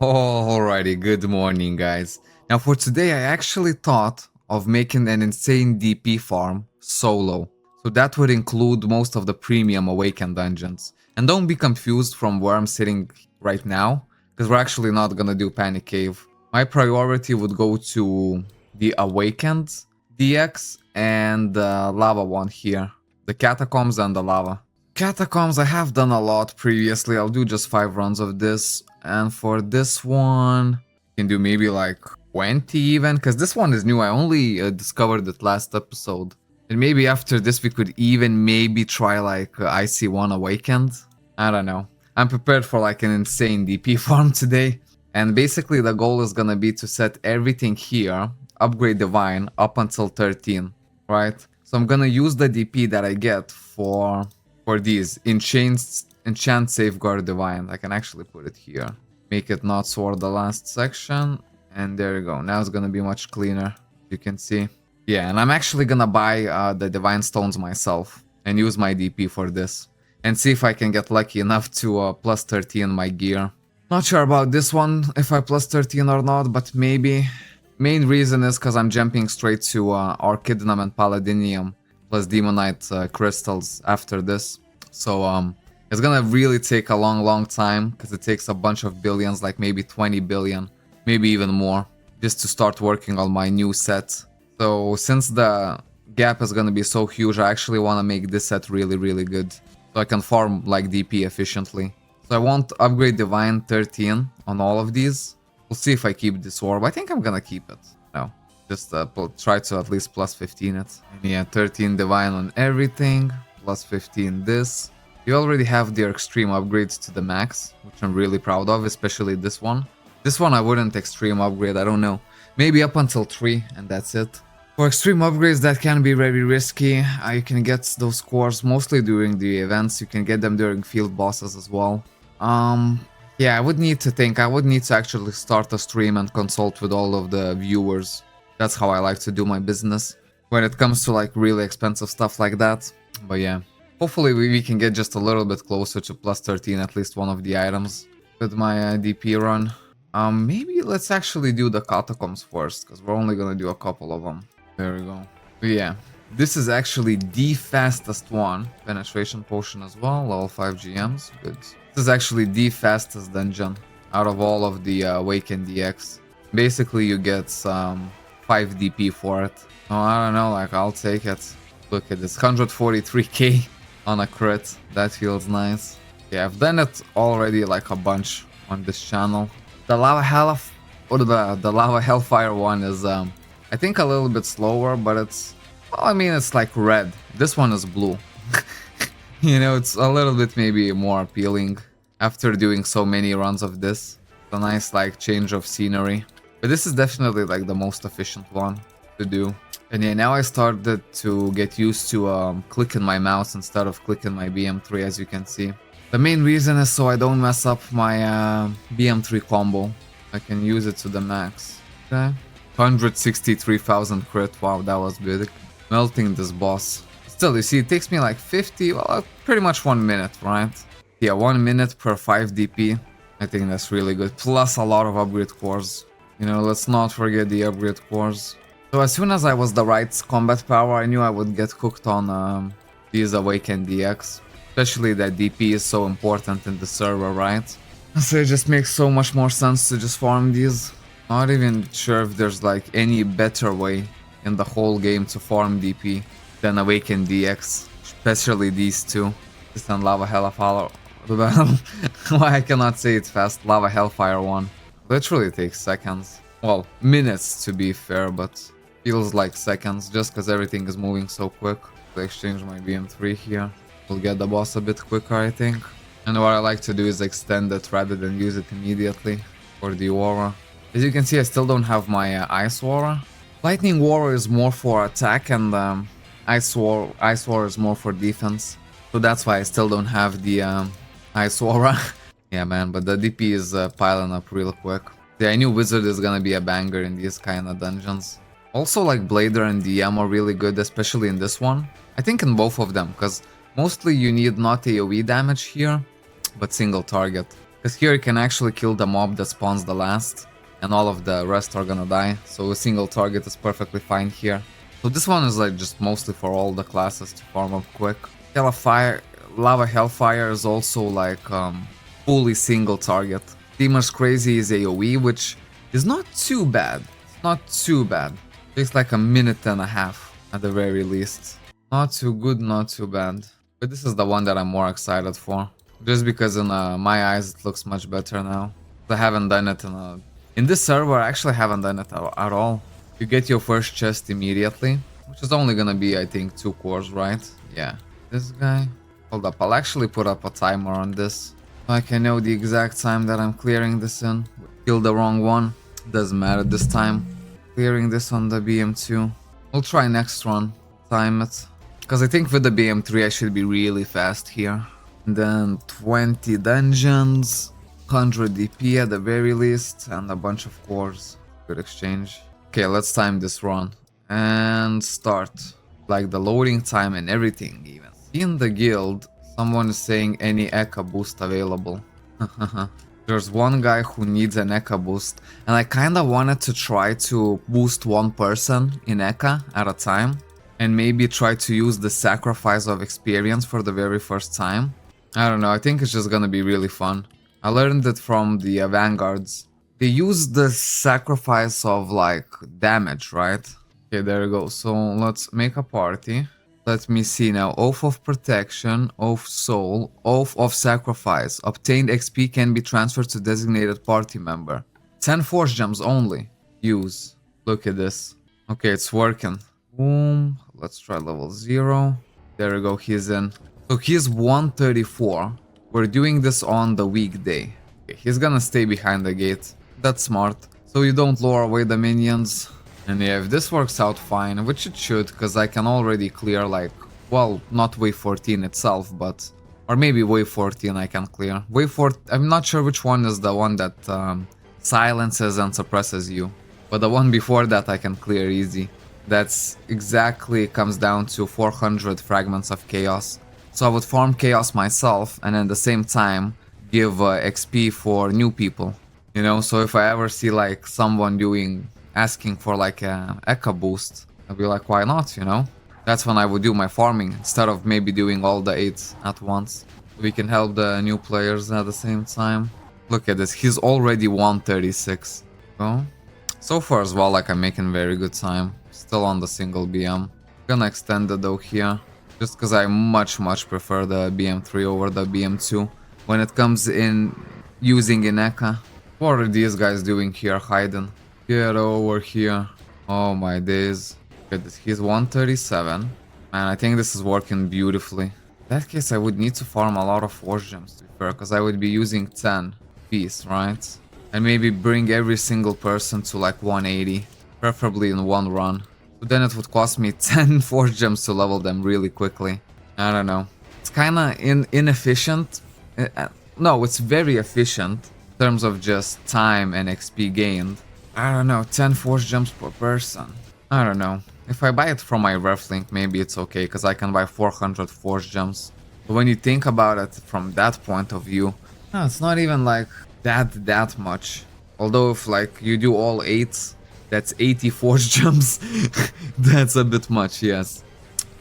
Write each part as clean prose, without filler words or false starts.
Alrighty, good morning guys. Now for today I actually thought of making an insane DP farm solo. So that would include most of the premium awakened dungeons. And don't be confused from where I'm sitting right now, because we're actually not gonna do Panic Cave. My priority would go to the awakened DX and the lava one here. The catacombs and the lava. Catacombs I have done a lot previously. I'll do just 5 runs of this. And for this one, you can do maybe like 20 even, because this one is new. I only discovered it last episode. And maybe after this we could even maybe try like IC1 Awakened. I don't know. I'm prepared for like an insane DP farm today. And basically the goal is gonna be to set everything here, upgrade Divine up until 13, right? So I'm gonna use the DP that I get for these enchant safeguard divine. I can actually put it here, make it not sword the last section, and there you go. Now it's gonna be much cleaner, you can see. Yeah, and I'm actually gonna buy the divine stones myself and use my DP for this and see if I can get lucky enough to plus 13 my gear. Not sure about this one, if I plus 13 or not, but maybe. Main reason is because I'm jumping straight to Orchidnum and Paladinium plus Demonite crystals after this. So it's gonna really take a long time, because it takes a bunch of billions, like maybe 20 billion, maybe even more, just to start working on my new set. So since the gap is gonna be so huge, I actually want to make this set really good, so I can farm like DP efficiently. So I want upgrade Divine 13 on all of these. We'll see if I keep this orb. I think I'm gonna keep it. No, just try to at least plus 15 it. And yeah, 13 Divine on everything, plus 15 this. You already have their extreme upgrades to the max, which I'm really proud of, especially this one. This one I wouldn't extreme upgrade, I don't know. Maybe up until 3, and that's it. For extreme upgrades that can be very risky. You can get those cores mostly during the events, you can get them during field bosses as well. Yeah, I would need to think, I would need to actually start a stream and consult with all of the viewers. That's how I like to do my business when it comes to like really expensive stuff like that. But yeah, hopefully we can get just a little bit closer to plus 13 at least one of the items with my DP run. Maybe let's actually do the catacombs first, because we're only gonna do a couple of them. There we go. But yeah, this is actually the fastest one. Penetration potion as well, level 5 GMs, good. This is actually the fastest dungeon out of all of the Awakened DX. Basically you get 5 DP for it. Oh, I don't know, like I'll take it. Look at this, 143k on a crit. That feels nice. Yeah, I've done it already like a bunch on this channel. The Lava Hellfire one is I think a little bit slower, but it's, well, I mean, it's like red. This one is blue. You know, it's a little bit maybe more appealing after doing so many runs of this. It's a nice like change of scenery. But this is definitely like the most efficient one to do. And yeah, now I started to get used to clicking my mouse instead of clicking my BM3, as you can see. The main reason is so I don't mess up my BM3 combo. I can use it to the max. Okay. 163,000 crit, wow, that was big. Melting this boss. Still, you see, it takes me like 50, well, pretty much 1 minute, right? Yeah, 1 minute per 5 DP. I think that's really good. Plus a lot of upgrade cores. You know, let's not forget the upgrade cores. So as soon as I was the right combat power, I knew I would get cooked on these Awakened DX. Especially that DP is so important in the server, right? So it just makes so much more sense to just farm these. Not even sure if there's like any better way in the whole game to farm DP than Awakened DX, especially these two. This and Lava Hellfire. Why I cannot say it fast. Lava Hellfire one. Literally takes seconds. Well, minutes to be fair, but feels like seconds just because everything is moving so quick. I'll exchange my BM3 here. We'll get the boss a bit quicker, I think. And what I like to do is extend it rather than use it immediately for the aura. As you can see, I still don't have my Ice Aura. Lightning Aura is more for attack, and Ice Aura is more for defense. So that's why I still don't have the Ice Aura. Yeah, man, but the DP is piling up real quick. Yeah, I knew Wizard is gonna be a banger in these kind of dungeons. Also, like Blader and DM are really good, especially in this one. I think in both of them, because mostly you need not AoE damage here, but single target. Because here you can actually kill the mob that spawns the last, and all of the rest are gonna die, so a single target is perfectly fine here. So this one is like just mostly for all the classes to farm up quick. Lava Hellfire is also like fully single target. Steamer's Crazy is AoE, which is not too bad. It's not too bad. Takes like a minute and a half at the very least. Not too good, not too bad. But this is the one that I'm more excited for. Just because in my eyes it looks much better now. I haven't done it in this server. I actually haven't done it at all. You get your first chest immediately, which is only gonna be, I think, 2 cores, right? Yeah. This guy. Hold up, I'll actually put up a timer on this. Like I know the exact time that I'm clearing this in. Killed the wrong one. Doesn't matter this time. Clearing this on the BM2. We'll try next run. Time it. Because I think with the BM3 I should be really fast here. And then 20 dungeons. 100 DP at the very least. And a bunch of cores. Good exchange. Okay, let's time this run. And start. Like the loading time and everything even. In the guild, someone is saying any Eka boost available. There's one guy who needs an Eka boost, and I kinda wanted to try to boost one person in Eka at a time, and maybe try to use the sacrifice of experience for the very first time. I don't know, I think it's just gonna be really fun. I learned it from the Vanguards. They use the sacrifice of like damage, right? Okay, there you go. So let's make a party. Let me see now. Oath of Protection, Oath Soul, Oath of Sacrifice. Obtained XP can be transferred to designated party member. 10 Force Gems only. Use. Look at this. Okay, it's working. Boom. Let's try level 0. There we go, he's in. So he's 134. We're doing this on the weekday. Okay, he's gonna stay behind the gate. That's smart. So you don't lure away the minions. And yeah, if this works out fine, which it should, because I can already clear like, well, not wave 14 itself, but, or maybe wave 14 I can clear. Wave 4, I'm not sure which one is the one that silences and suppresses you, but the one before that I can clear easy. That's exactly comes down to 400 fragments of chaos. So I would farm chaos myself and at the same time give XP for new people, you know, so if I ever see like someone asking for like a Eka boost, I'd be like, why not, you know? That's when I would do my farming, instead of maybe doing all the 8 at once. We can help the new players at the same time. Look at this, he's already 136. So far as well, like I'm making very good time. Still on the single BM. Gonna extend it though here, just because I much prefer the BM3 over the BM2 when it comes in using in Eka. What are these guys doing here, hiding? Get over here. Oh my days. Look at this. He's 137. Man, I think this is working beautifully. In that case, I would need to farm a lot of Force Gems, to be fair, because I would be using 10 piece, right? And maybe bring every single person to like 180, preferably in one run. But then it would cost me 10 Force Gems to level them really quickly. I don't know. It's kinda inefficient. No, it's very efficient in terms of just time and XP gained. I don't know, 10 Force Gems per person. I don't know. If I buy it from my Reflink, maybe it's okay, because I can buy 400 Force Gems. But when you think about it from that point of view, no, it's not even like that much. Although if like you do all 8, that's 80 Force Gems. That's a bit much, yes.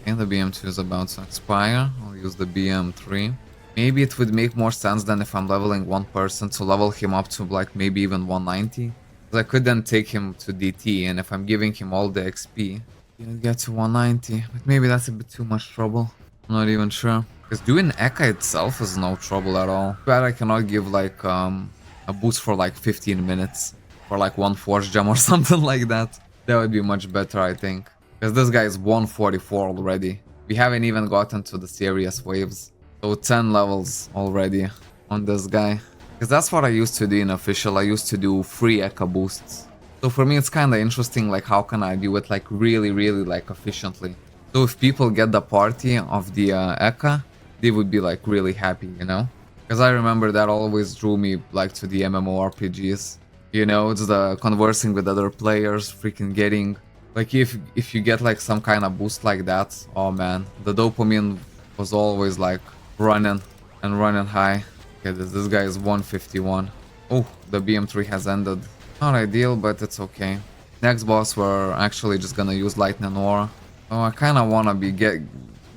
And the BM2 is about to expire. I'll use the BM3. Maybe it would make more sense than if I'm leveling one person to level him up to like maybe even 190. I could then take him to DT, and if I'm giving him all the XP, he'll get to 190, but maybe that's a bit too much trouble. I'm not even sure. Because doing Eka itself is no trouble at all. But I cannot give like a boost for like 15 minutes for like 1 Force Gem or something like that. That would be much better, I think. Because this guy is 144 already. We haven't even gotten to the serious waves. So 10 levels already on this guy. Because that's what I used to do in official. I used to do free Eka boosts. So for me it's kind of interesting, like how can I do it like really like efficiently. So if people get the party of the Eka, they would be like really happy, you know? Because I remember that always drew me like to the MMORPGs. You know, it's the conversing with other players, freaking getting... Like if you get like some kind of boost like that, oh man, the dopamine was always like running high. Okay, this guy is 151. Oh, the BM3 has ended. Not ideal, but it's okay. Next boss, we're actually just gonna use Lightning Aura. Oh, I kind of wanna be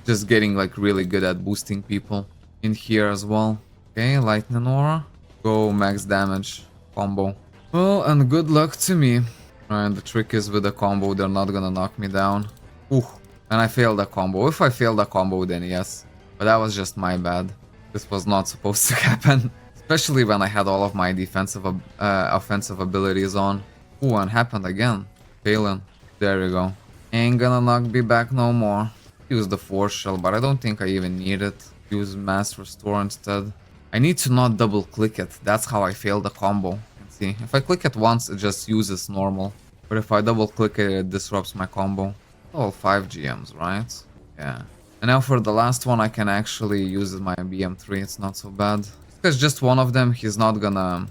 just getting like really good at boosting people in here as well. Okay, Lightning Aura. Go max damage combo. Well, and good luck to me. And the trick is with the combo, they're not gonna knock me down. Ooh, and I failed the combo. If I failed the combo, then yes. But that was just my bad. This was not supposed to happen. Especially when I had all of my offensive abilities on. Ooh, and happened again. Failing. There you go. Ain't gonna knock me back no more. Use the Force Shell, but I don't think I even need it. Use Mass Restore instead. I need to not double click it. That's how I failed the combo. You can see. If I click it once, it just uses normal. But if I double click it, it disrupts my combo. All 5 GMs, right? Yeah. And now for the last one, I can actually use my BM3. It's not so bad. Because just one of them, he's not gonna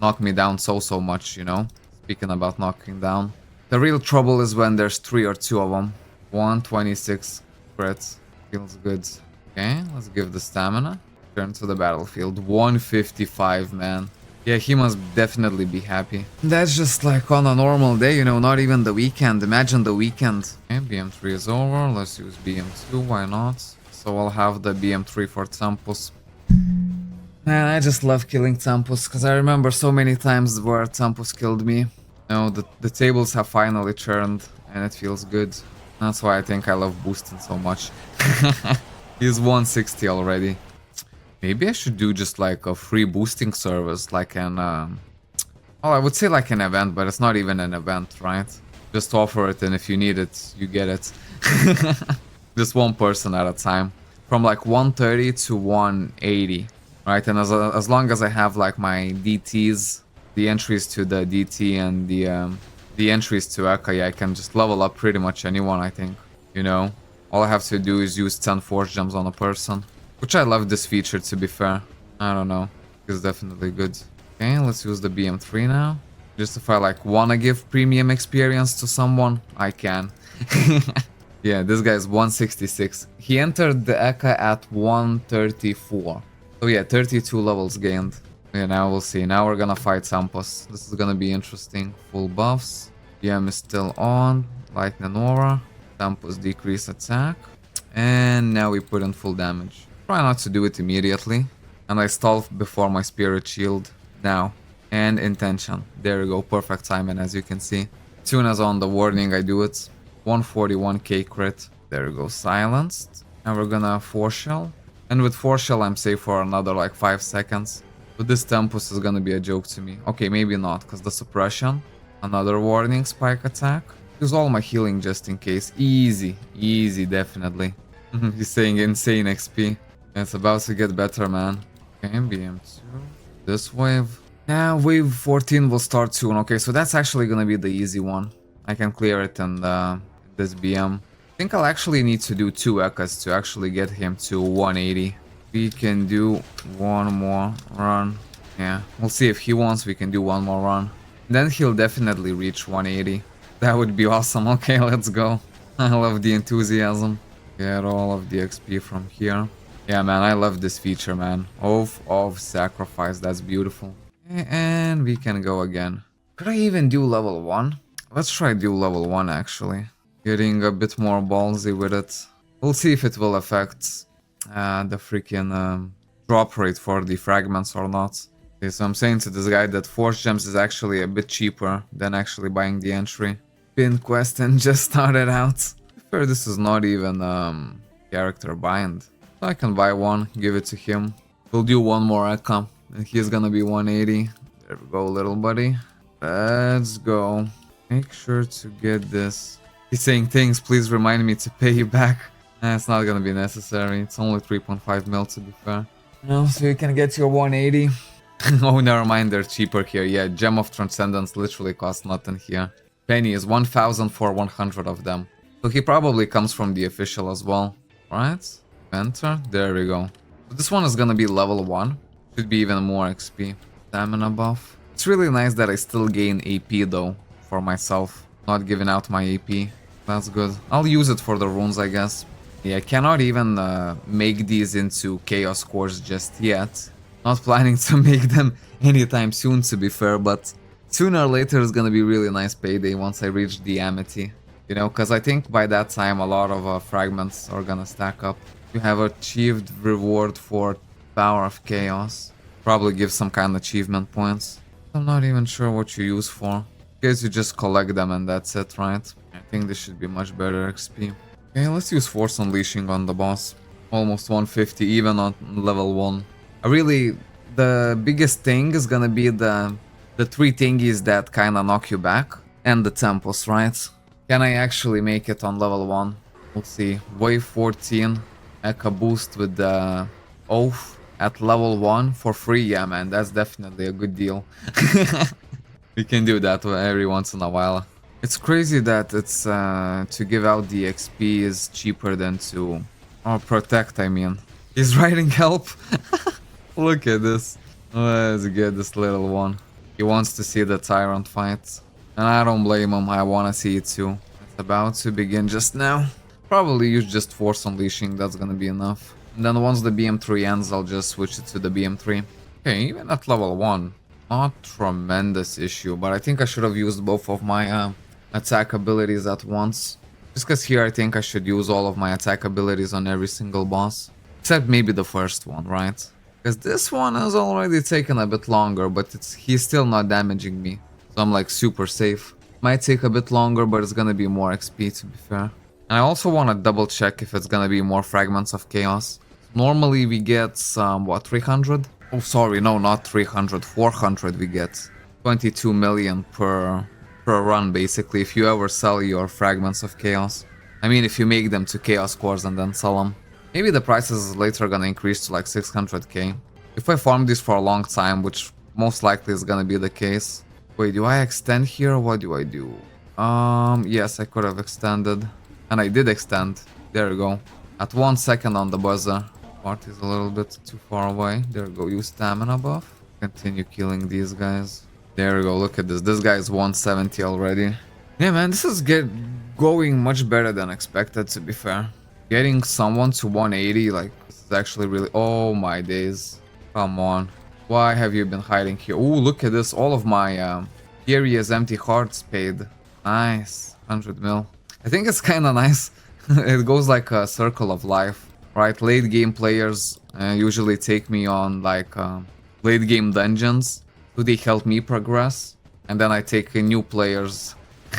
knock me down so much, you know? Speaking about knocking down. The real trouble is when there's 3 or 2 of them. 126 crits. Feels good. Okay, let's give the stamina. Turn to the battlefield. 155, man. Yeah, he must definitely be happy. That's just like on a normal day, you know, not even the weekend. Imagine the weekend. Okay, BM3 is over. Let's use BM2, why not? So I'll have the BM3 for Tempus. Man, I just love killing Tempus, because I remember so many times where Tempus killed me. You know, the tables have finally turned, and it feels good. That's why I think I love boosting so much. He's 160 already. Maybe I should do just like a free boosting service, like an, well, I would say like an event, but it's not even an event, right? Just offer it, and if you need it, you get it. Just one person at a time. From like 130 to 180, right? And as long as I have like my DTs, the entries to the DT and the entries to Akai, I can just level up pretty much anyone, I think. You know? All I have to do is use 10 Force Gems on a person. Which I love this feature, to be fair. I don't know. It's definitely good. Okay, let's use the BM3 now. Just if I like wanna give premium experience to someone, I can. Yeah, this guy is 166. He entered the Eka at 134. So yeah, 32 levels gained. Yeah, now we'll see. Now we're gonna fight Sampos. This is gonna be interesting. Full buffs. BM is still on. Lightning Aura. Sampos decrease attack. And now we put in full damage. Try not to do it immediately. And I stall before my Spirit Shield. Now. And Intention. There we go. Perfect timing, as you can see. As soon as on the warning I do it. 141k crit. There we go. Silenced. And we're gonna Force Shell. And with Force Shell I'm safe for another like 5 seconds. But this Tempus is gonna be a joke to me. Okay, maybe not, because the Suppression. Another warning spike attack. Use all my healing just in case. Easy. Easy, definitely. He's saying insane XP. It's about to get better, man. Okay, BM2. This wave. Yeah, wave 14 will start soon. Okay, so that's actually gonna be the easy one. I can clear it in this BM. I think I'll actually need to do 2 Ekkas to actually get him to 180. We can do one more run. Yeah, we'll see if he wants, we can do one more run. Then he'll definitely reach 180. That would be awesome. Okay, let's go. I love the enthusiasm. Get all of the XP from here. Yeah, man, I love this feature, man. Oath of Sacrifice, that's beautiful. And we can go again. Could I even do level 1? Let's try do level 1, actually. Getting a bit more ballsy with it. We'll see if it will affect the freaking drop rate for the fragments or not. Okay, so I'm saying to this guy that Force Gems is actually a bit cheaper than actually buying the entry. Pin quest and just started out. Fair, this is not even character bind. So I can buy one, give it to him. We'll do one more Ekka, and he's gonna be 180. There we go, little buddy. Let's go. Make sure to get this. He's saying things, please remind me to pay you back. It's not gonna be necessary. It's only 3.5 mil to be fair. No, so you can get your 180. Oh, never mind, they're cheaper here. Yeah, Gem of Transcendence literally costs nothing here. Penny is 1000 for 100 of them. So he probably comes from the official as well. Right? Enter. There we go. So this one is gonna be level 1. Should be even more XP. Stamina buff. It's really nice that I still gain AP though. For myself. Not giving out my AP. That's good. I'll use it for the runes, I guess. Yeah, I cannot even make these into Chaos Cores just yet. Not planning to make them anytime soon, to be fair, but sooner or later it's gonna be really nice payday once I reach the amity. You know, because I think by that time a lot of fragments are gonna stack up. You have achieved reward for Power of Chaos. Probably give some kind of achievement points. I'm not even sure what you use for. Guess you just collect them and that's it, right? I think this should be much better XP. Okay, let's use Force Unleashing on the boss. Almost 150 even on level 1. Really, the biggest thing is gonna be the three thingies that kinda knock you back. And the temples, right? Can I actually make it on level 1? We'll see. Wave 14. Echo boost with the Oath at level 1 for free. Yeah, man, that's definitely a good deal. We can do that every once in a while. It's crazy that it's to give out the XP is cheaper than to protect, I mean. He's writing help. Look at this. Let's get this little one. He wants to see the Tyrant fight. And I don't blame him, I wanna see it too. It's about to begin just now. Probably use just Force Unleashing, that's gonna be enough. And then once the BM3 ends, I'll just switch it to the BM3. Okay, even at level 1. Not tremendous issue, but I think I should have used both of my attack abilities at once. Just because here I think I should use all of my attack abilities on every single boss. Except maybe the first one, right? Because this one has already taken a bit longer, but he's still not damaging me. So I'm like super safe. Might take a bit longer, but it's gonna be more XP to be fair. And I also want to double check if it's gonna be more Fragments of Chaos. Normally we get what, 300? Oh sorry, no, not 300, 400 we get. 22 million per run basically if you ever sell your Fragments of Chaos. I mean if you make them to Chaos Cores and then sell them. Maybe the prices later are gonna increase to like 600k. If I farm this for a long time, which most likely is gonna be the case. Wait, do I extend here or what do I do? Yes, I could have extended. And I did extend. There we go. At 1 second on the buzzer. Part is a little bit too far away. There we go, use stamina buff. Continue killing these guys. There we go, look at this. This guy is 170 already. Yeah man, this is going much better than expected to be fair. Getting someone to 180, like, this is actually really... Oh my days. Come on. Why have you been hiding here? Ooh, look at this. All of my Furious Empty Hearts paid. Nice. 100 mil. I think it's kind of nice. It goes like a circle of life. Right? Late game players usually take me on like late game dungeons. So they help me progress. And then I take new players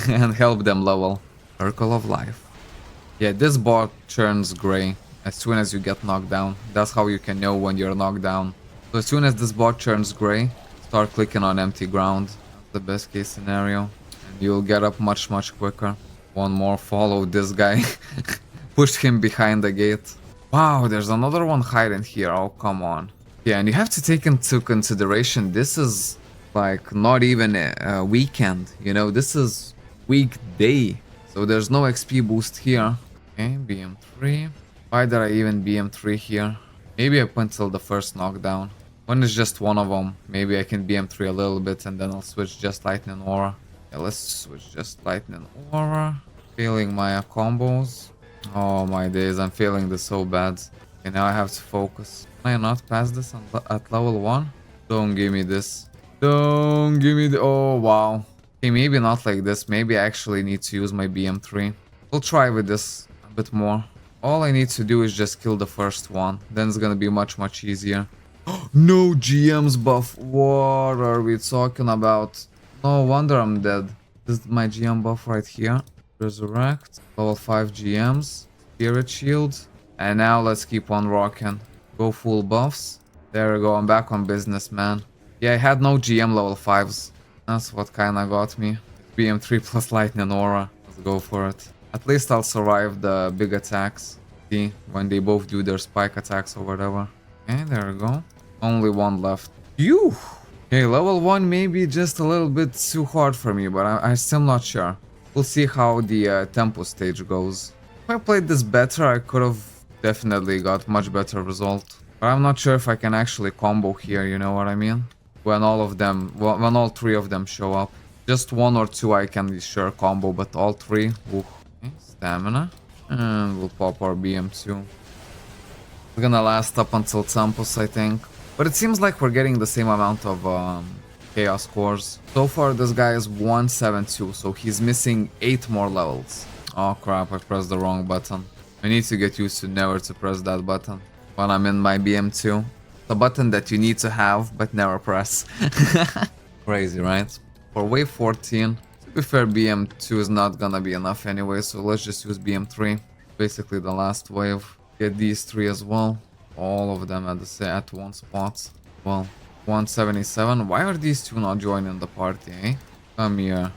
and help them level. Circle of life. Yeah, this bot turns gray as soon as you get knocked down. That's how you can know when you're knocked down. So as soon as this bot turns gray, start clicking on empty ground. That's the best case scenario. And you'll get up much quicker. One more, follow this guy. Push him behind the gate. Wow, there's another one hiding here. Oh, come on. Yeah, and you have to take into consideration this is like not even a weekend. You know, this is weekday. So there's no XP boost here. Okay, BM3. Why did I even BM3 here? Maybe up until the first knockdown. When it's just one of them, maybe I can BM3 a little bit and then I'll switch just Lightning Aura. Yeah, let's switch just Lightning Aura. Failing my combos. Oh my days, I'm failing this so bad. Okay, now I have to focus. Can I not pass this at level 1? Don't give me this. Don't give me the... Oh, wow. Okay, maybe not like this. Maybe I actually need to use my BM3. We'll try with this a bit more. All I need to do is just kill the first one. Then it's gonna be much easier. No GM's buff. What are we talking about? No wonder I'm dead. This is my GM buff right here. Resurrect. Level 5 GMs. Spirit Shield. And now let's keep on rocking. Go full buffs. There we go. I'm back on business, man. Yeah, I had no GM level 5s. That's what kinda got me. BM3 plus Lightning Aura. Let's go for it. At least I'll survive the big attacks. See, when they both do their spike attacks or whatever. Okay, there we go. Only one left. Phew! Okay, level 1 may be just a little bit too hard for me, but I'm still not sure. We'll see how the tempo stage goes. If I played this better, I could have definitely got much better result. But I'm not sure if I can actually combo here, you know what I mean? When when all three of them show up. Just one or two I can be sure combo, but all three, oof. Okay, stamina. And we'll pop our BM2. It's gonna last up until Tempus, I think. But it seems like we're getting the same amount of chaos cores. So far this guy is 172, so he's missing 8 more levels. Oh crap, I pressed the wrong button. I need to get used to never to press that button when I'm in my BM2. The button that you need to have but never press. Crazy, right? For wave 14, to be fair, BM2 is not gonna be enough anyway, so let's just use BM3. Basically the last wave. Get these 3 as well. All of them at one spot. Well, 177. Why are these 2 not joining the party, eh? Come here.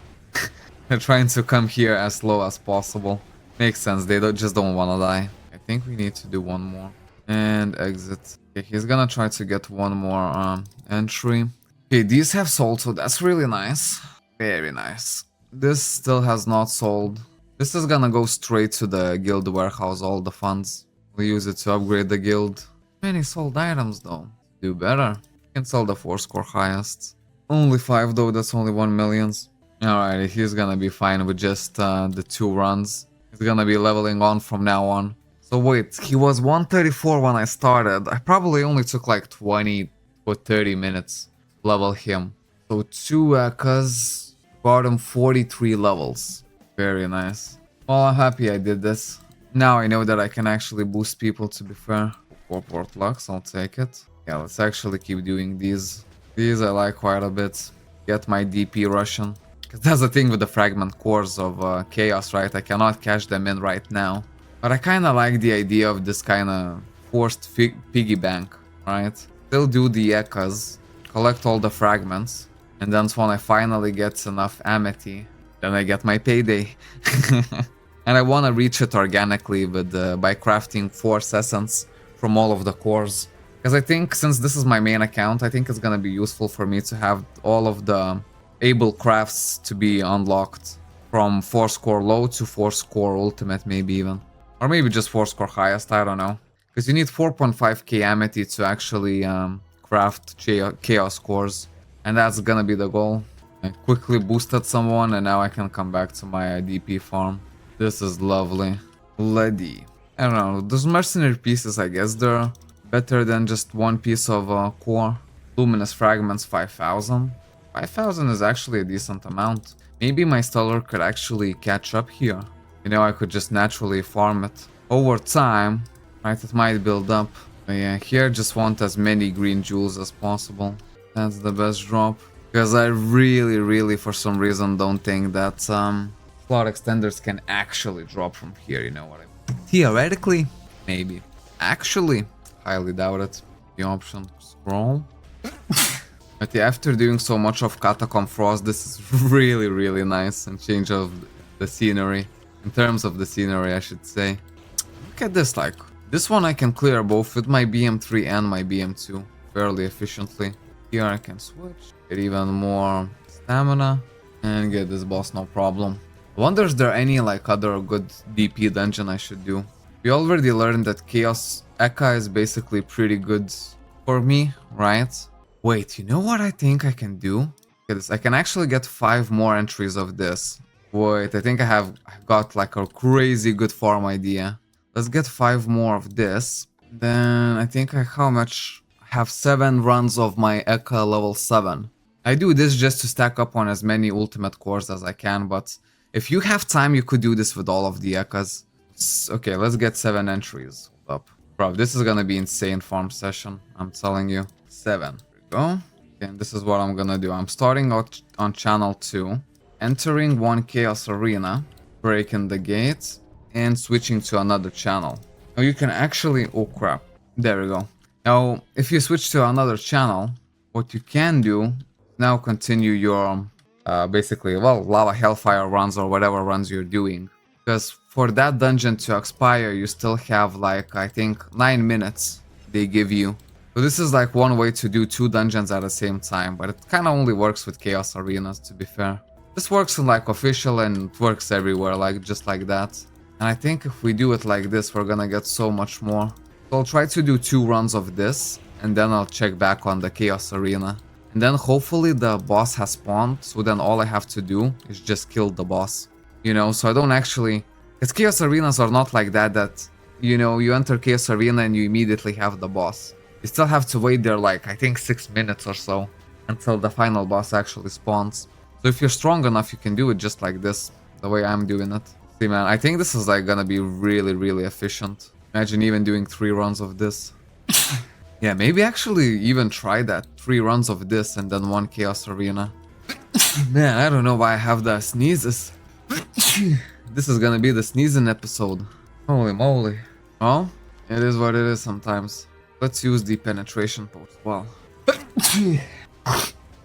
They're trying to come here as low as possible. Makes sense, they just don't wanna die. I think we need to do one more. And exit. Okay, he's gonna try to get one more entry. Okay, these have sold, so that's really nice. Very nice. This still has not sold. This is gonna go straight to the guild warehouse, all the funds. We'll use it to upgrade the guild. Many sold items though. Do better. Can sell the 4 score highest. Only 5 though, that's only 1 million. Alright, he's gonna be fine with just the 2 runs. He's gonna be leveling on from now on. So wait, he was 134 when I started. I probably only took like 20 or 30 minutes to level him. So 2 Ekkas got him 43 levels. Very nice. Well, I'm happy I did this. Now I know that I can actually boost people, to be fair. 4 port locks, I'll take it. Yeah, let's actually keep doing these. These I like quite a bit. Get my DP Russian. Because that's the thing with the fragment cores of Chaos, right? I cannot cash them in right now. But I kind of like the idea of this kind of forced piggy bank, right? Still do the Ekkas, collect all the fragments, and then when I finally get enough amity, then I get my payday. And I want to reach it organically with by crafting 4 essence from all of the cores. Because I think since this is my main account, I think it's going to be useful for me to have all of the able crafts to be unlocked from 4 score low to 4 score ultimate, maybe even. Or maybe just 4 score highest, I don't know. Because you need 4.5k amity to actually craft chaos cores. And that's gonna be the goal. I quickly boosted someone and now I can come back to my DP farm. This is lovely. Lady. I don't know, those mercenary pieces, I guess they're better than just one piece of core. Luminous fragments 5000. 5000 is actually a decent amount. Maybe my stellar could actually catch up here. You know, I could just naturally farm it. Over time, right, it might build up. But yeah, here just want as many green jewels as possible. That's the best drop. Because I really, for some reason, don't think that slot extenders can actually drop from here, you know what I mean? Theoretically, maybe. Actually, highly doubt it. The option, scroll. But yeah, after doing so much of Catacomb Frost, this is really nice and change of the scenery. In terms of the scenery, I should say. Look at this, like, this one I can clear both with my BM3 and my BM2 fairly efficiently. Here I can switch, get even more stamina, and get this boss no problem. I wonder if there are any like other good DP dungeon I should do. We already learned that Chaos Ekka is basically pretty good for me, right? Wait, you know what I think I can do? Look at this, I can actually get 5 more entries of this. Wait, I think I've got like a crazy good farm idea. Let's get 5 more of this. Then I think how much? I have 7 runs of my Ekka level 7. I do this just to stack up on as many ultimate cores as I can, but if you have time, you could do this with all of the Ekkas. Okay, let's get 7 entries. Hold up. Bro, this is gonna be insane farm session, I'm telling you. 7. There we go. Okay, and this is what I'm gonna do. I'm starting out on channel 2, entering one Chaos Arena, breaking the gates, and switching to another channel. Now you can actually... oh crap. There we go. Now, if you switch to another channel, what you can do, now continue your, basically, well, lava hellfire runs or whatever runs you're doing. Because for that dungeon to expire, you still have like, I think, 9 minutes they give you. So this is like one way to do 2 dungeons at the same time, but it kind of only works with Chaos Arenas, to be fair. This works in like official and it works everywhere, like just like that. And I think if we do it like this, we're gonna get so much more. So I'll try to do 2 runs of this, and then I'll check back on the Chaos Arena. And then hopefully the boss has spawned, so then all I have to do is just kill the boss. You know, so I don't actually... because Chaos Arenas are not like that, you know, you enter Chaos Arena and you immediately have the boss. You still have to wait there like, I think 6 minutes or so until the final boss actually spawns. So if you're strong enough, you can do it just like this, the way I'm doing it. See, man, I think this is like gonna be really, really efficient. Imagine even doing 3 runs of this. Yeah, maybe actually even try that. 3 runs of this and then 1 Chaos Arena. Man, I don't know why I have the sneezes. This is gonna be the sneezing episode. Holy moly. Oh, it is what it is sometimes. Let's use the penetration post. Well.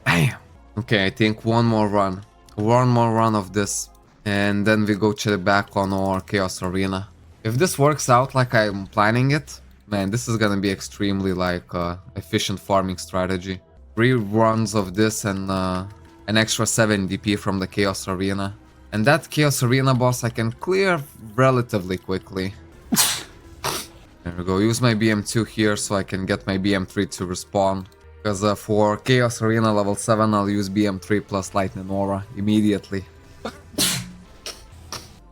Bam. Okay, I think one more run. One more run of this. And then we go check back on our Chaos Arena. If this works out like I'm planning it, man, this is gonna be extremely like efficient farming strategy. 3 runs of this and an extra 7 DP from the Chaos Arena. And that Chaos Arena boss I can clear relatively quickly. There we go, use my BM2 here so I can get my BM3 to respawn. Because for Chaos Arena level 7 I'll use BM3 plus Lightning Aura immediately.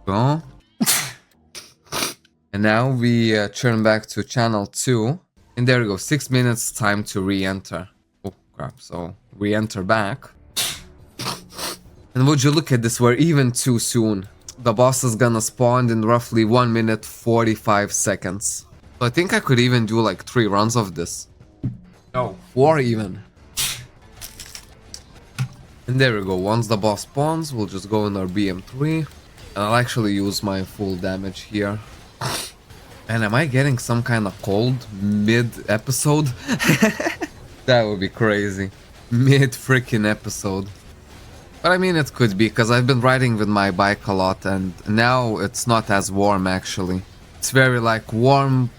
Go. And now we turn back to channel 2. And there we go, 6 minutes time to re-enter. Oh crap, so re-enter back. And would you look at this, we're even too soon. The boss is gonna spawn in roughly 1 minute 45 seconds. So I think I could even do like 3 runs of this. No, 4 even. And there we go, once the boss spawns, we'll just go in our BM3. And I'll actually use my full damage here. And am I getting some kind of cold mid-episode? That would be crazy. Mid-freaking episode. But I mean, it could be, because I've been riding with my bike a lot, and now it's not as warm, actually. It's very, like, warm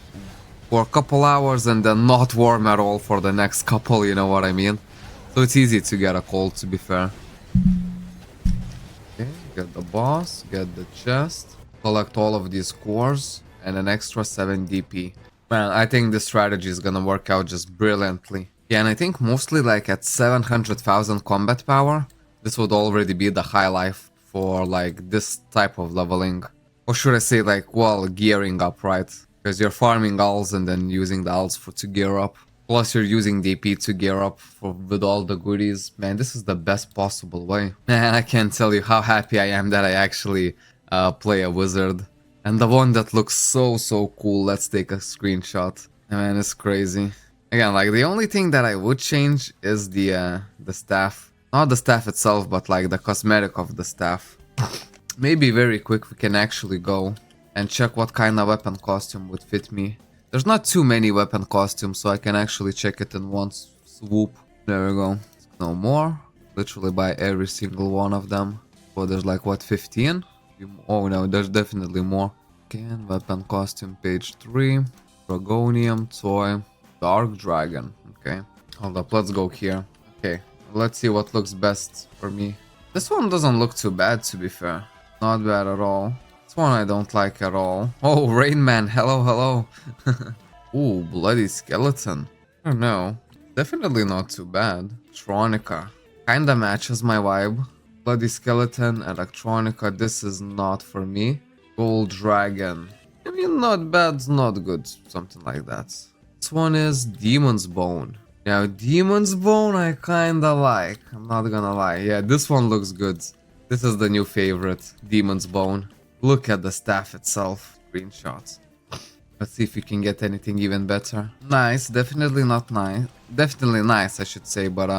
for a couple hours, and then not warm at all for the next couple, you know what I mean? So it's easy to get a cold, to be fair. Okay, get the boss, get the chest, collect all of these cores, and an extra 7 DP. Man, I think this strategy is gonna work out just brilliantly. Yeah, and I think mostly, like, at 700,000 combat power, this would already be the high life for like this type of leveling. Or should I say like, well, gearing up, right? Because you're farming alts and then using the alts to gear up. Plus you're using DP to gear up with all the goodies. Man, this is the best possible way. Man, I can't tell you how happy I am that I actually play a wizard. And the one that looks so cool, let's take a screenshot. Man, it's crazy. Again, like the only thing that I would change is the staff. Not the staff itself, but like the cosmetic of the staff. Maybe very quick we can actually go and check what kind of weapon costume would fit me. There's not too many weapon costumes, so I can actually check it in one swoop. There we go. No more. Literally buy every single one of them. So there's like, what, 15? Oh no, there's definitely more. Again, weapon costume, page 3. Dragonium, toy, dark dragon. Okay. Hold up, let's go here. Okay. Let's see what looks best for me. This one doesn't look too bad, to be fair. Not bad at all. This one I don't like at all. Oh, Rain Man, hello. Ooh, bloody skeleton. I don't know. Definitely not too bad. Electronica. Kinda matches my vibe. Bloody skeleton, electronica, this is not for me. Gold dragon. I mean, not bad, not good. Something like that. This one is Demon's Bone. Now, Demon's Bone I kinda like, I'm not gonna lie. Yeah, this one looks good. This is the new favorite, Demon's Bone. Look at the staff itself. Screenshots. Let's see if we can get anything even better. Nice, definitely not nice. Definitely nice, I should say, but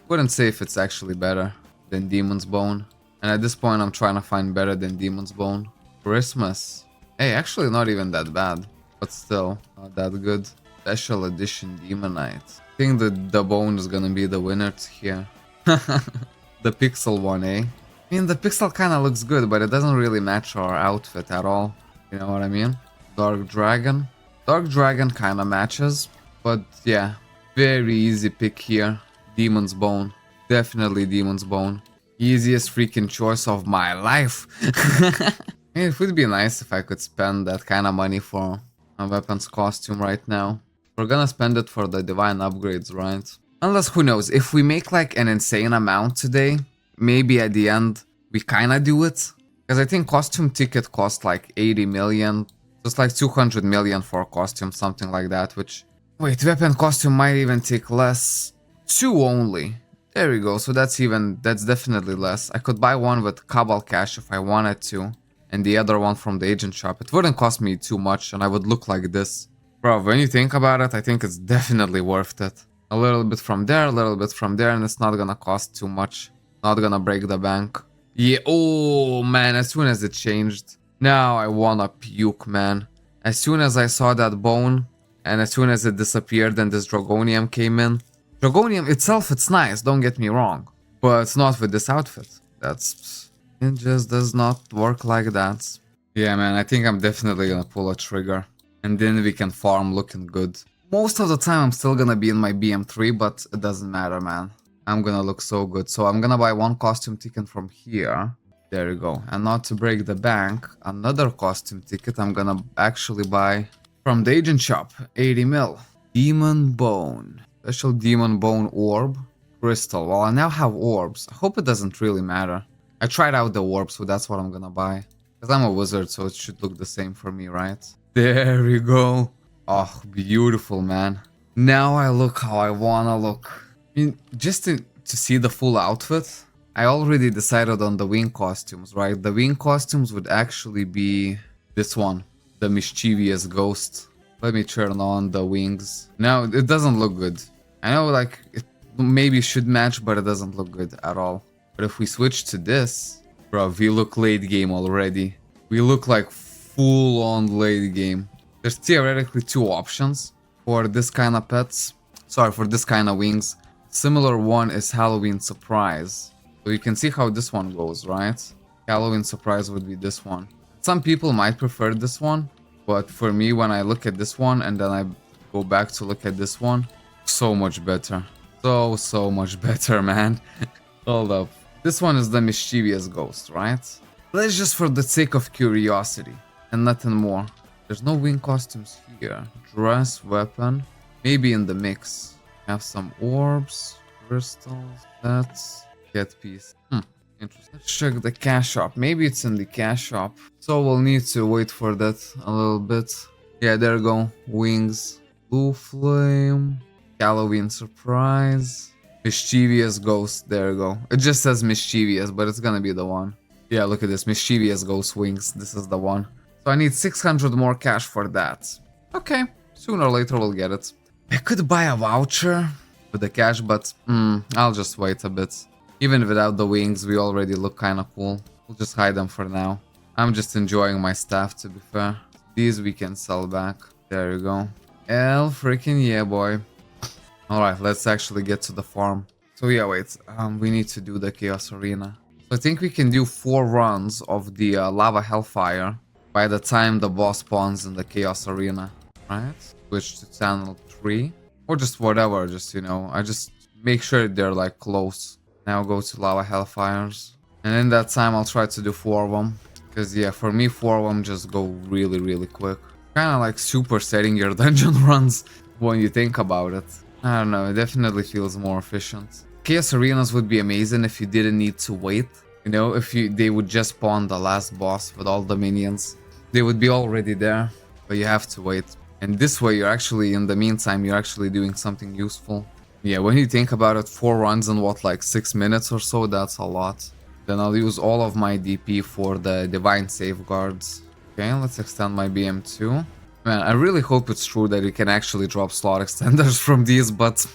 wouldn't say if it's actually better than Demon's Bone. And at this point I'm trying to find better than Demon's Bone. Christmas. Hey, actually not even that bad, but still not that good. Special edition Demonite. I think the bone is gonna be the winner here. The pixel one, eh? I mean, the pixel kinda looks good, but it doesn't really match our outfit at all. You know what I mean? Dark Dragon. Dark Dragon kinda matches, but yeah, very easy pick here. Demon's Bone. Definitely Demon's Bone. Easiest freaking choice of my life. I mean, it would be nice if I could spend that kind of money for a weapons costume right now. We're gonna spend it for the divine upgrades, right? Unless, who knows, if we make like an insane amount today, maybe at the end we kinda do it. Because I think costume ticket cost like 80 million. Just like 200 million for a costume, something like that, which Wait, weapon costume might even take less. 2 only. There we go, so that's definitely less. I could buy one with Cabal cash if I wanted to, and the other one from the agent shop. It wouldn't cost me too much, and I would look like this. Bro, when you think about it, I think it's definitely worth it. A little bit from there, a little bit from there, and it's not gonna cost too much. Not gonna break the bank. Yeah, oh man, as soon as it changed, now I wanna puke, man. As soon as I saw that bone, and as soon as it disappeared and this Dragonium came in. Dragonium itself, it's nice, don't get me wrong. But not with this outfit. It just does not work like that. Yeah, man, I think I'm definitely gonna pull a trigger. And then we can farm looking good. Most of the time I'm still gonna be in my BM3, but it doesn't matter, man. I'm gonna look so good. So I'm gonna buy one costume ticket from here. There you go. And not to break the bank, another costume ticket I'm gonna actually buy from the agent shop. 80 mil. Demon Bone. Special Demon Bone Orb. Crystal. Well, I now have orbs. I hope it doesn't really matter. I tried out the orb, so that's what I'm gonna buy. Because I'm a wizard, so it should look the same for me, right? There we go. Oh, beautiful, man. Now I look how I wanna look. I mean, just to see the full outfit, I already decided on the wing costumes, right? The wing costumes would actually be this one, the mischievous ghost. Let me turn on the wings. No, it doesn't look good. I know, like, it maybe should match, but it doesn't look good at all. But if we switch to this, bro, we look late game already. We look like full-on late game. There's theoretically 2 options for this kind of pets. Sorry, for this kind of wings. Similar one is Halloween Surprise. So you can see how this one goes, right? Halloween Surprise would be this one. Some people might prefer this one, but for me, when I look at this one and then I go back to look at this one, so much better. So much better, man. Hold up. This one is the mischievous ghost, right? Let's just for the sake of curiosity and nothing more. There's no wing costumes here. Dress, weapon, maybe in the mix. Have some orbs, crystals, that's get piece. Interesting. Let's check the cash shop. Maybe it's in the cash shop. So we'll need to wait for that a little bit. Yeah, there you go. Wings, blue flame, Halloween Surprise, mischievous ghost. There you go. It just says mischievous, but it's gonna be the one. Yeah, look at this, mischievous ghost wings. This is the one. So I need 600 more cash for that. Okay, sooner or later we'll get it. I could buy a voucher with the cash, but I'll just wait a bit. Even without the wings, we already look kinda cool. We'll just hide them for now. I'm just enjoying my staff, to be fair. These we can sell back. There you go. Hell freaking yeah, boy. Alright, let's actually get to the farm. So yeah, wait, we need to do the Chaos Arena. So I think we can do 4 runs of the Lava Hellfire by the time the boss spawns in the Chaos Arena, right? Switch to channel 3, or just whatever, just, you know, I just make sure they're like close. Now go to Lava Hellfires, and in that time I'll try to do 4 of them, because yeah, for me 4 of them just go really quick. Kind of like supersetting your dungeon runs when you think about it. I don't know, it definitely feels more efficient. Chaos Arenas would be amazing if you didn't need to wait. You know, if they would just spawn the last boss with all the minions. They would be already there, but you have to wait. And this way you're actually, in the meantime, you're actually doing something useful. Yeah, when you think about it, 4 runs in what, like 6 minutes or so, that's a lot. Then I'll use all of my DP for the Divine Safeguards. Okay, let's extend my BM2. Man, I really hope it's true that you can actually drop slot extenders from these, but...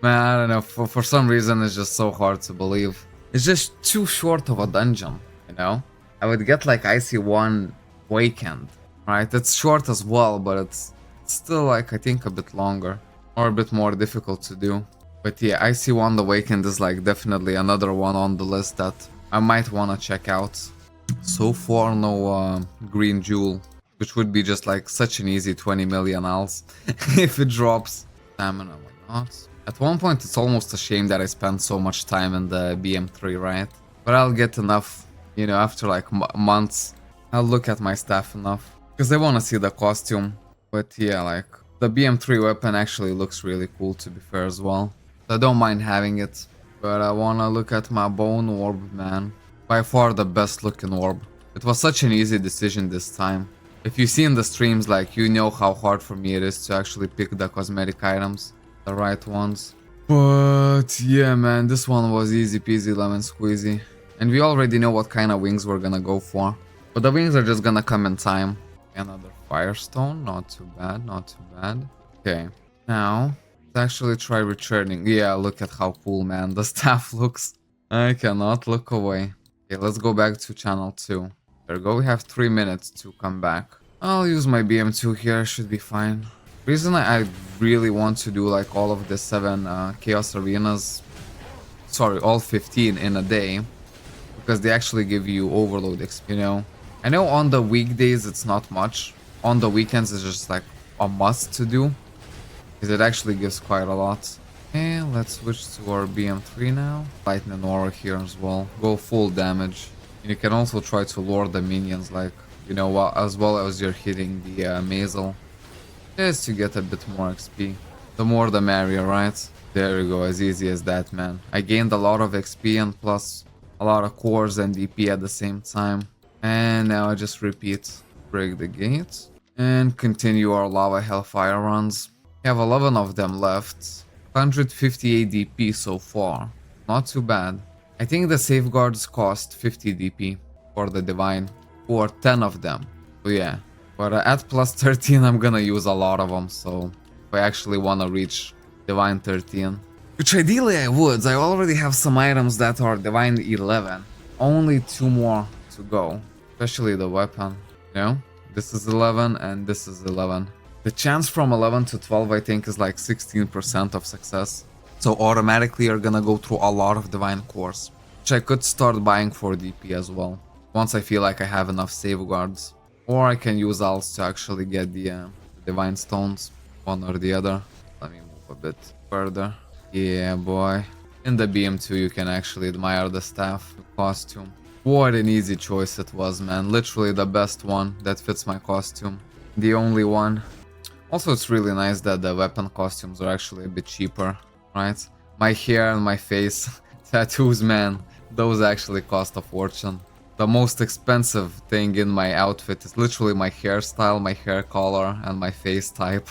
Man, I don't know, for some reason it's just so hard to believe. It's just too short of a dungeon, you know? I would get like IC1 Wakened, right? It's short as well, but it's still like, I think, a bit longer. Or a bit more difficult to do. But yeah, IC1 the Wakened is like definitely another one on the list that I might want to check out. So far no green jewel, which would be just like such an easy 20 million als if it drops. Stamina, why not? At one point it's almost a shame that I spent so much time in the BM3, right? But I'll get enough, you know, after like months. I'll look at my staff enough. Because I want to see the costume. But yeah, like, the BM3 weapon actually looks really cool, to be fair, as well. So I don't mind having it. But I want to look at my bone orb, man. By far the best looking orb. It was such an easy decision this time. If you see in the streams, like, you know how hard for me it is to actually pick the cosmetic items, the right ones. But yeah, man, this one was easy peasy lemon squeezy. And we already know what kind of wings we're gonna go for. But the wings are just gonna come in time. Another firestone, not too bad, not too bad. Okay, now let's actually try returning. Yeah, look at how cool, man, the staff looks. I cannot look away. Okay, let's go back to channel 2. There we go, we have 3 minutes to come back. I'll use my BM2 here, should be fine. Reason I really want to do like all of the 7 Chaos Arenas, sorry, all 15 in a day, because they actually give you overload XP, you know? I know on the weekdays it's not much, on the weekends it's just like a must to do, because it actually gives quite a lot. Okay, let's switch to our BM3 now. Lightning Aura here as well, go full damage. And you can also try to lure the minions, like, you know, as well as you're hitting the Mazel. Just to get a bit more XP. The more the merrier, right? There we go, as easy as that, man. I gained a lot of XP and plus a lot of cores and DP at the same time. And now I just repeat. Break the gate. And continue our lava hellfire runs. We have 11 of them left. 158 DP so far. Not too bad. I think the safeguards cost 50 DP for the divine. Or 10 of them. So yeah. But at plus 13 I'm gonna use a lot of them, so if I actually wanna reach Divine 13. Which ideally I would, I already have some items that are Divine 11. Only 2 more to go, especially the weapon, you know? This is 11 and this is 11. The chance from 11 to 12 I think is like 16% of success. So automatically you're gonna go through a lot of Divine cores, which I could start buying for DP as well, once I feel like I have enough safeguards. Or I can use alts to actually get the divine stones, one or the other. Let me move a bit further. Yeah, boy. In the BM2 you can actually admire the staff costume. What an easy choice it was, man. Literally the best one that fits my costume. The only one. Also, it's really nice that the weapon costumes are actually a bit cheaper, right? My hair and my face tattoos, man, those actually cost a fortune. The most expensive thing in my outfit is literally my hairstyle, my hair color, and my face type.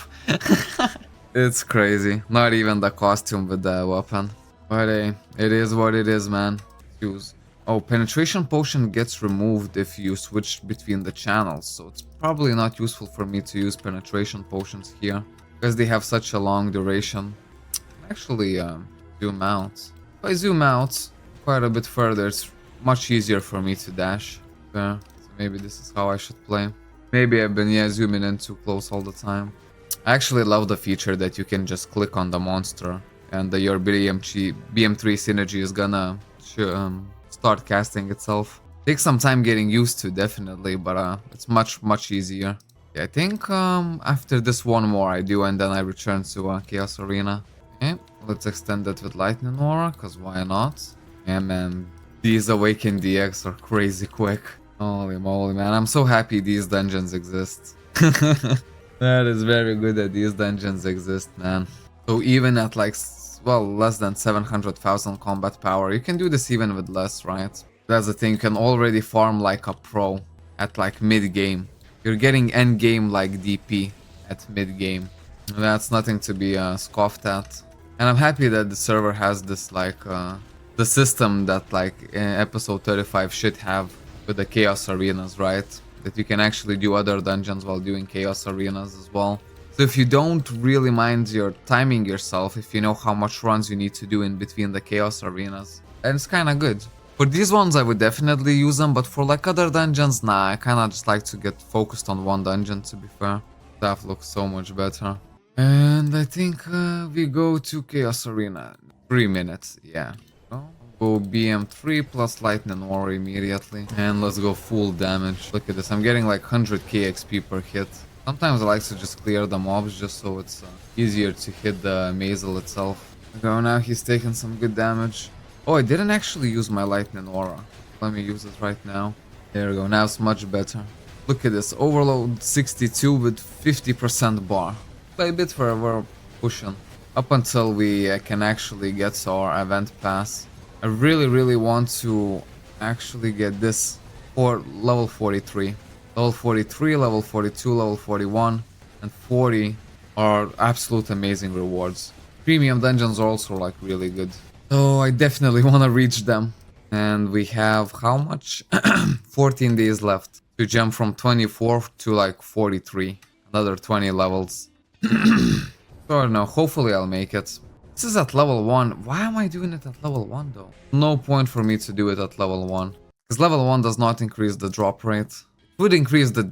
It's crazy. Not even the costume with the weapon. But hey, it is what it is, man. Use. Oh, penetration potion gets removed if you switch between the channels, so it's probably not useful for me to use penetration potions here, because they have such a long duration. Actually, zoom out. If I zoom out quite a bit further, it's much easier for me to dash. Yeah, so maybe this is how I should play. Maybe I've been, yeah, zooming in too close all the time. I actually love the feature that you can just click on the monster and your BM3 synergy is gonna start casting itself. Takes some time getting used to, definitely, but it's much easier. Yeah, I think after this one more I do, and then I return to Chaos Arena. Okay, let's extend that with Lightning Aura, cause why not? Yeah, man. These Awakened DX are crazy quick. Holy moly, man. I'm so happy these dungeons exist. That is very good that these dungeons exist, man. So even at like, well, less than 700,000 combat power, you can do this even with less, right? That's the thing, you can already farm like a pro at like mid-game. You're getting end-game like DP at mid-game. That's nothing to be scoffed at. And I'm happy that the server has this like the system that like episode 35 should have with the Chaos Arenas, right? That you can actually do other dungeons while doing Chaos Arenas as well. So if you don't really mind your timing yourself, if you know how much runs you need to do in between the Chaos Arenas, then it's kinda good. For these ones I would definitely use them, but for like other dungeons, nah, I kinda just like to get focused on one dungeon, to be fair. That looks so much better. And I think we go to Chaos Arena. 3 minutes, yeah. Go BM3 plus Lightning Aura immediately. And let's go full damage. Look at this, I'm getting like 100k XP per hit. Sometimes I like to just clear the mobs just so it's easier to hit the Mazel itself. Go now, he's taking some good damage. Oh, I didn't actually use my Lightning Aura. Let me use it right now. There we go, now it's much better. Look at this, overload 62 with 50% bar. Play a bit further, pushing. Up until we can actually get to our event pass. I really want to actually get this for level 43. Level 43, level 42, level 41, and 40 are absolute amazing rewards. Premium dungeons are also like really good. So I definitely want to reach them. And we have how much? 14 days left to jump from 24 to like 43. Another 20 levels. So I don't know, hopefully I'll make it. This is at level 1. Why am I doing it at level 1 though? No point for me to do it at level 1. Because level 1 does not increase the drop rate. It would increase the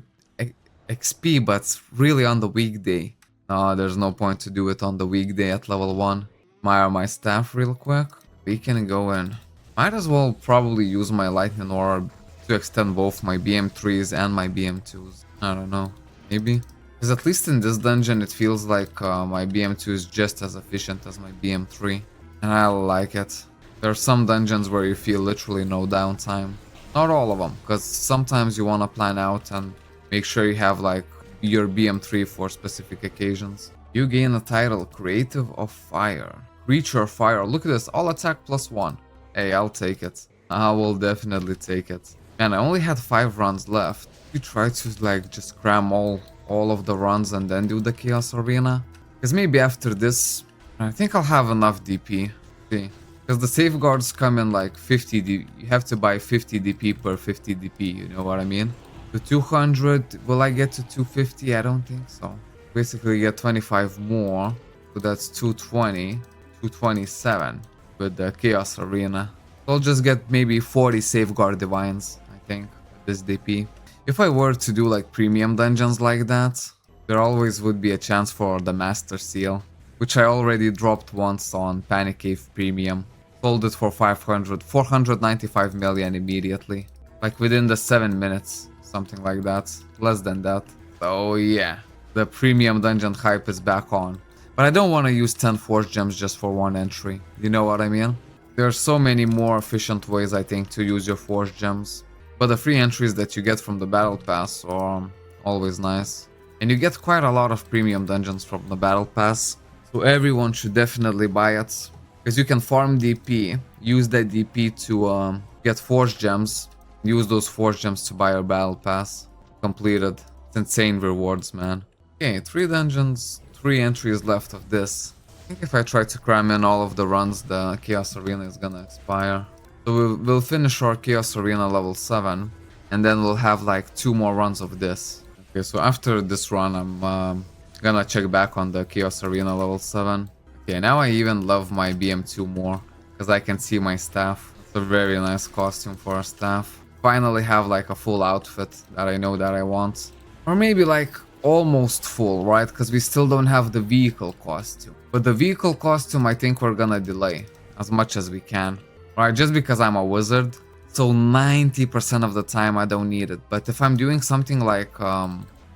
XP, but it's really on the weekday. No, there's no point to do it on the weekday at level 1. Admire my staff real quick. We can go in. Might as well probably use my lightning orb to extend both my BM3s and my BM2s. I don't know. Maybe. Because at least in this dungeon it feels like my BM2 is just as efficient as my BM3. And I like it. There are some dungeons where you feel literally no downtime. Not all of them, because sometimes you want to plan out and make sure you have like your BM3 for specific occasions. You gain a title, Creative of Fire. Creature of Fire. Look at this, all attack +1. Hey, I'll take it. I will definitely take it. Man, I only had 5 runs left. You try to like just cram all of the runs and then do the Chaos Arena. Because maybe after this, I think I'll have enough DP. See. Because the safeguards come in like 50 DP. You have to buy 50 DP per 50 DP, you know what I mean? To 200, will I get to 250? I don't think so. Basically get 25 more. So that's 220, 227 with the Chaos Arena. So I'll just get maybe 40 Safeguard Divines, I think, with this DP. If I were to do like premium dungeons like that, there always would be a chance for the Master Seal, which I already dropped once on Panic Cave Premium. Sold it for 495 million immediately. Like within the 7 minutes, something like that. Less than that. So yeah, the premium dungeon hype is back on. But I don't want to use 10 Force Gems just for one entry. You know what I mean? There are so many more efficient ways, I think, to use your Force Gems. But the free entries that you get from the Battle Pass are always nice. And you get quite a lot of premium dungeons from the Battle Pass. So everyone should definitely buy it. Because you can farm DP, use that DP to get Force Gems, use those Force Gems to buy your Battle Pass. Completed. It's insane rewards, man. Okay, 3 dungeons, 3 entries left of this. I think if I try to cram in all of the runs, the Chaos Arena is gonna expire. So we'll finish our Chaos Arena level 7, and then we'll have like 2 more runs of this. Okay, so after this run, I'm gonna check back on the Chaos Arena level 7. Okay, now I even love my BM2 more, because I can see my staff. It's a very nice costume for a staff. Finally have like a full outfit that I know that I want. Or maybe like almost full, right? Because we still don't have the vehicle costume. But the vehicle costume I think we're gonna delay as much as we can. Right, just because I'm a wizard. So 90% of the time I don't need it. But if I'm doing something like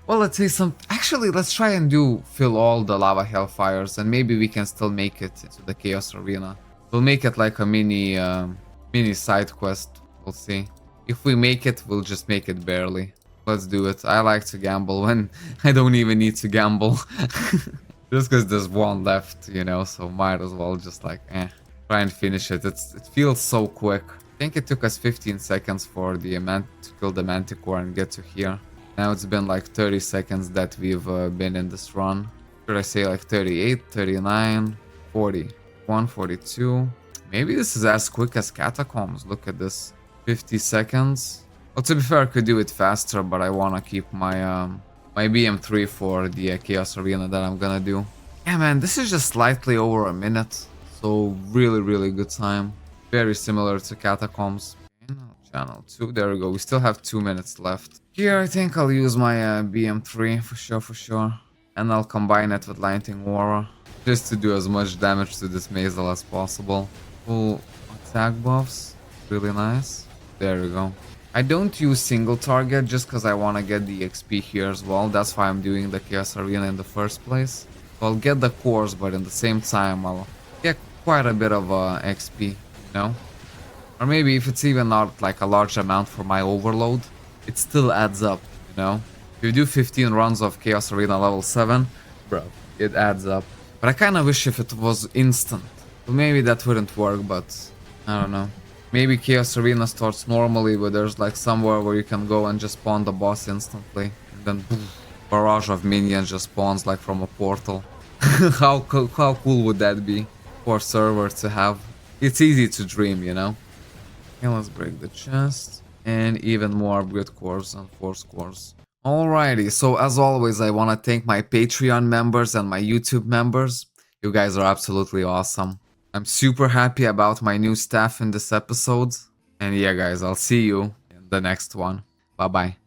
well, let's say actually, let's try and fill all the lava hellfires, and maybe we can still make it to the Chaos Arena. We'll make it like a mini side quest. We'll see. If we make it, we'll just make it barely. Let's do it. I like to gamble when I don't even need to gamble. Just because there's one left, you know, so might as well just like try and finish it. It feels so quick. I think it took us 15 seconds for the to kill the Manticore and get to here. Now it's been like 30 seconds that we've been in this run. Should I say like 38, 39, 40, 42? Maybe this is as quick as Catacombs. Look at this. 50 seconds. Well, to be fair, I could do it faster, but I want to keep my my BM3 for the Chaos Arena that I'm gonna do. Yeah, man, this is just slightly over a minute. So really good time. Very similar to Catacombs. Channel 2, there we go. We still have 2 minutes left. Here I think I'll use my BM3 for sure. And I'll combine it with Lightning Aura. Just to do as much damage to this Mazel as possible. Full attack buffs. Really nice. There we go. I don't use single target just because I want to get the XP here as well. That's why I'm doing the Chaos Arena in the first place. So I'll get the cores, but in the same time I'll get quite a bit of XP, you know? Or maybe if it's even not like a large amount for my overload, it still adds up, you know? If you do 15 runs of Chaos Arena level 7, bro, it adds up. But I kinda wish if it was instant. Well, maybe that wouldn't work, but I don't know. Maybe Chaos Arena starts normally, but there's like somewhere where you can go and just spawn the boss instantly. And then poof, barrage of minions just spawns like from a portal. How cool would that be for a server to have? It's easy to dream, you know? Okay, let's break the chest. And even more upgrade cores and force cores. Alrighty, so as always, I want to thank my Patreon members and my YouTube members. You guys are absolutely awesome. I'm super happy about my new staff in this episode. And yeah, guys, I'll see you in the next one. Bye bye.